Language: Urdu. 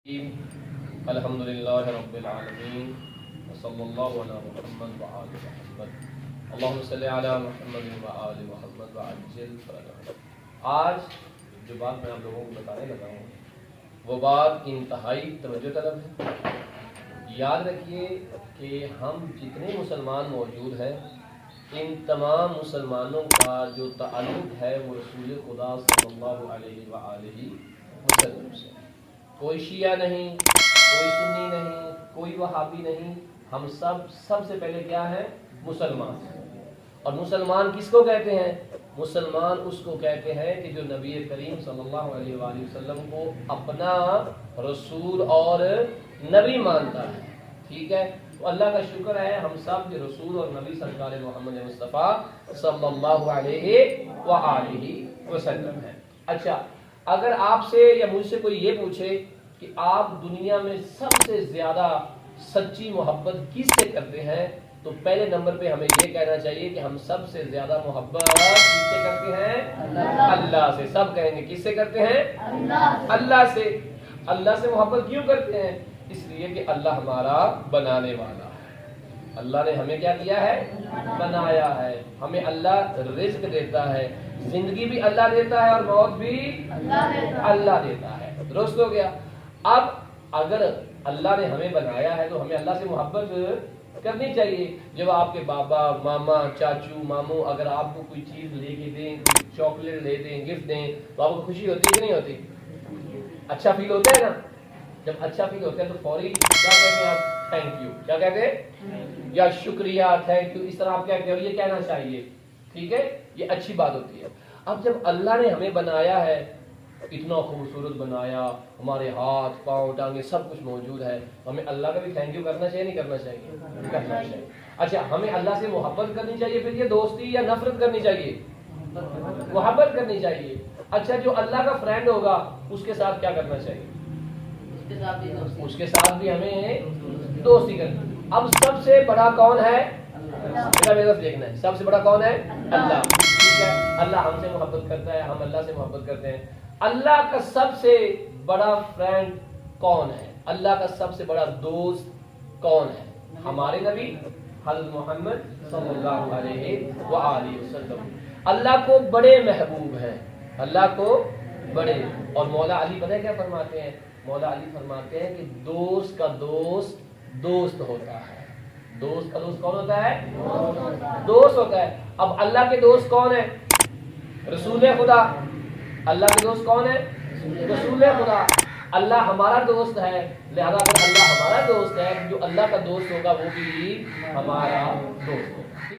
الحمدللہ رب العالمین وصلی اللہ علی محمد وآل محمد اللہم صلی علی محمد وآل محمد وعجل فرجہ۔ آج جو بات میں آپ لوگوں کو بتانے لگا ہوں وہ بات انتہائی توجہ طلب ہے۔ یاد رکھیے کہ ہم جتنے مسلمان موجود ہیں ان تمام مسلمانوں کا جو تعلق ہے وہ رسول خدا صلی اللہ علیہ وآلہ وسلم سے۔ کوئی شیعہ نہیں، کوئی سنی نہیں، کوئی وہابی نہیں، ہم سب سے پہلے کیا ہے؟ مسلمان۔ اور مسلمان کس کو کہتے ہیں؟ مسلمان اس کو کہتے ہیں کہ جو نبی کریم صلی اللہ علیہ وآلہ وسلم کو اپنا رسول اور نبی مانتا ہے۔ ٹھیک ہے، تو اللہ کا شکر ہے ہم سب کے رسول اور نبی سرکار محمد مصطفیٰ صلی اللہ علیہ وآلہ وسلم ہیں۔ اچھا، اگر آپ سے یا مجھ سے کوئی یہ پوچھے کہ آپ دنیا میں سب سے زیادہ سچی محبت کس سے کرتے ہیں، تو پہلے نمبر پہ ہمیں یہ کہنا چاہیے کہ ہم سب سے زیادہ محبت کس سے کرتے ہیں؟ اللہ سے۔ سب کہیں گے کس سے کرتے ہیں؟ اللہ سے۔ اللہ سے محبت کیوں کرتے ہیں؟ اس لیے کہ اللہ ہمارا بنانے والا ہے۔ اللہ نے ہمیں کیا کیا ہے؟ بنایا ہے۔ ہمیں اللہ رزق دیتا ہے، زندگی بھی اللہ دیتا ہے اور موت بھی اللہ دیتا ہے۔ درست ہو گیا؟ اب اگر اللہ نے ہمیں بنایا ہے تو ہمیں اللہ سے محبت کرنی چاہیے۔ جب آپ کے بابا، ماما، چاچو، ماموں اگر آپ کو کوئی چیز لے کے دیں، چاکلیٹ لے دیں، گفٹ دیں، تو آپ کو خوشی ہوتی ہے کہ نہیں ہوتی؟ اچھا فیل ہوتا ہے نا؟ جب اچھا فیل ہوتا ہے تو فوری کیا کہتے ہیں آپ؟ Thank you. کیا کہتے ہیں؟ یا شکریہ، تھینک یو، اس طرح آپ کہتے ہو، یہ کہنا چاہیے۔ ٹھیک ہے، یہ اچھی بات ہوتی ہے۔ اب جب اللہ نے ہمیں بنایا ہے، اتنا خوبصورت بنایا، ہمارے ہاتھ، پاؤں، ٹانگیں سب کچھ موجود ہے، ہمیں اللہ کا بھی تھینک یو کرنا چاہیے نہیں کرنا چاہیے؟ کرنا چاہیے۔ اچھا، ہمیں اللہ سے محبت کرنی چاہیے پھر یہ دوستی یا نفرت کرنی چاہیے؟ محبت کرنی چاہیے۔ اچھا، جو اللہ کا فرینڈ ہوگا اس کے ساتھ کیا کرنا چاہیے؟ اس کے ساتھ بھی ہمیں دوستی کرنی۔ اب سب سے بڑا کون ہے؟ میرا طرف دیکھنا ہے، سب سے بڑا کون ہے؟ اللہ۔ ٹھیک ہے، اللہ ہم سے محبت کرتا ہے، ہم اللہ سے محبت کرتے ہیں۔ اللہ کا سب سے بڑا فرینڈ کون ہے؟ اللہ کا سب سے بڑا دوست کون ہے؟ ہمارے نبی حضرت محمد صلی اللہ علیہ وآلہ وسلم اللہ کو بڑے محبوب ہیں، اللہ کو بڑے۔ اور مولا علی پتہ ہے کیا فرماتے ہیں؟ مولا علی فرماتے ہیں کہ دوست کا دوست دوست ہوتا ہے۔ دوست کا دوست کون ہوتا ہے؟ دوست ہوتا ہے۔ اب اللہ کے دوست کون ہے؟ رسول خدا۔ اللہ کے دوست کون ہے؟ رسول خدا۔ اللہ ہمارا دوست ہے، لہذا اگر اللہ ہمارا دوست ہے، جو اللہ کا دوست ہوگا وہ بھی ہمارا دوست ہوگا۔